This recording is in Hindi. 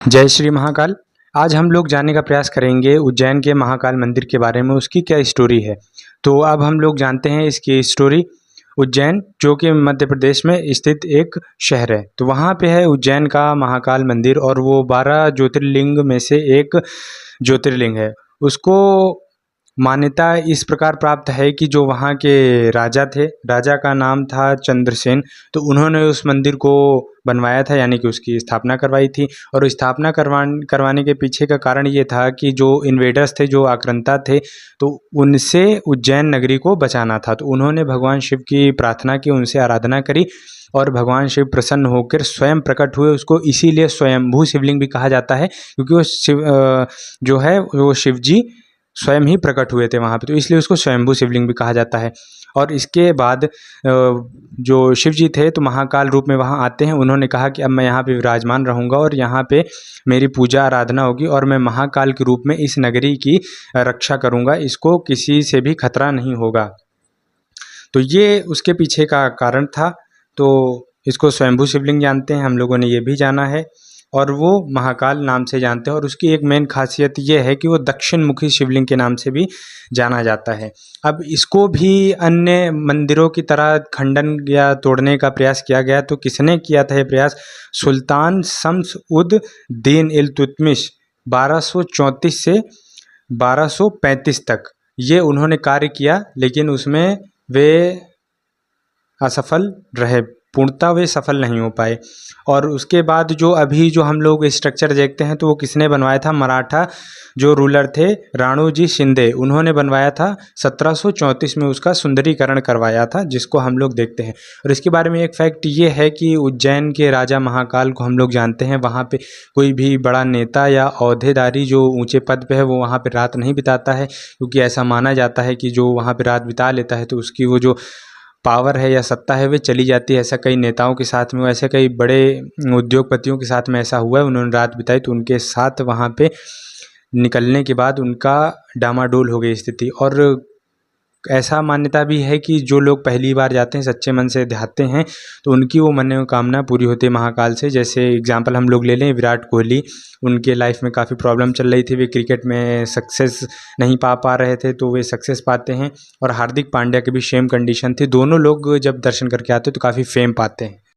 जय श्री महाकाल। आज हम लोग जानने का प्रयास करेंगे उज्जैन के महाकाल मंदिर के बारे में, उसकी क्या स्टोरी है। तो अब हम लोग जानते हैं इसकी स्टोरी। उज्जैन जो कि मध्य प्रदेश में स्थित एक शहर है, तो वहाँ पे है उज्जैन का महाकाल मंदिर और वो 12 ज्योतिर्लिंग में से एक ज्योतिर्लिंग है। उसको मान्यता इस प्रकार प्राप्त है कि जो वहाँ के राजा थे, राजा का नाम था चंद्रसेन, तो उन्होंने उस मंदिर को बनवाया था, यानी कि उसकी स्थापना करवाई थी। और स्थापना करवाने के पीछे का कारण ये था कि जो इन्वेडर्स थे, जो आक्रांता थे, तो उनसे उज्जैन नगरी को बचाना था। तो उन्होंने भगवान शिव की प्रार्थना की, उनसे आराधना करी और भगवान शिव प्रसन्न होकर स्वयं प्रकट हुए। उसको इसीलिए स्वयंभू शिवलिंग भी कहा जाता है, क्योंकि वो शिव जो है वो शिव जी स्वयं ही प्रकट हुए थे वहाँ पे, तो इसलिए उसको स्वयंभू शिवलिंग भी कहा जाता है। और इसके बाद जो शिव जी थे तो महाकाल रूप में वहाँ आते हैं। उन्होंने कहा कि अब मैं यहाँ पे विराजमान रहूँगा और यहाँ पे मेरी पूजा आराधना होगी और मैं महाकाल के रूप में इस नगरी की रक्षा करूँगा, इसको किसी से भी खतरा नहीं होगा। तो ये उसके पीछे का कारण था। तो इसको स्वयंभू शिवलिंग जानते हैं, हम लोगों ने ये भी जाना है और वो महाकाल नाम से जानते हैं। और उसकी एक मेन खासियत ये है कि वो दक्षिण मुखी शिवलिंग के नाम से भी जाना जाता है। अब इसको भी अन्य मंदिरों की तरह खंडन या तोड़ने का प्रयास किया गया, तो किसने किया था ये प्रयास? सुल्तान शम्स उद दीन इल्तुतमिश 1234 से 1235 तक ये उन्होंने कार्य किया, लेकिन उसमें वे असफल रहे, पूर्णतः वे सफल नहीं हो पाए। और उसके बाद जो अभी जो हम लोग स्ट्रक्चर देखते हैं, तो वो किसने बनवाया था? मराठा जो रूलर थे राणोजी शिंदे, उन्होंने बनवाया था। 1734 में उसका सुंदरीकरण करवाया था, जिसको हम लोग देखते हैं। और इसके बारे में एक फैक्ट ये है कि उज्जैन के राजा महाकाल को हम लोग जानते हैं। वहाँ पे कोई भी बड़ा नेता या औहदेदारी जो ऊंचे पद पे है, वो वहाँ पे रात नहीं बिताता है, क्योंकि ऐसा माना जाता है कि जो वहाँ पे रात बिता लेता है तो उसकी वो जो पावर है या सत्ता है वे चली जाती है। ऐसा कई नेताओं के साथ में, ऐसे कई बड़े उद्योगपतियों के साथ में ऐसा हुआ है। उन्होंने रात बिताई तो उनके साथ वहाँ पे निकलने के बाद उनका डामाडोल हो गई स्थिति। और ऐसा मान्यता भी है कि जो लोग पहली बार जाते हैं, सच्चे मन से चाहते हैं, तो उनकी वो मनोकामना पूरी होती है महाकाल से। जैसे एग्जांपल हम लोग ले लें विराट कोहली, उनके लाइफ में काफ़ी प्रॉब्लम चल रही थी, वे क्रिकेट में सक्सेस नहीं पा रहे थे, तो वे सक्सेस पाते हैं। और हार्दिक पांड्या की भी सेम कंडीशन थी। दोनों लोग जब दर्शन करके आते हैं तो काफ़ी फेम पाते हैं।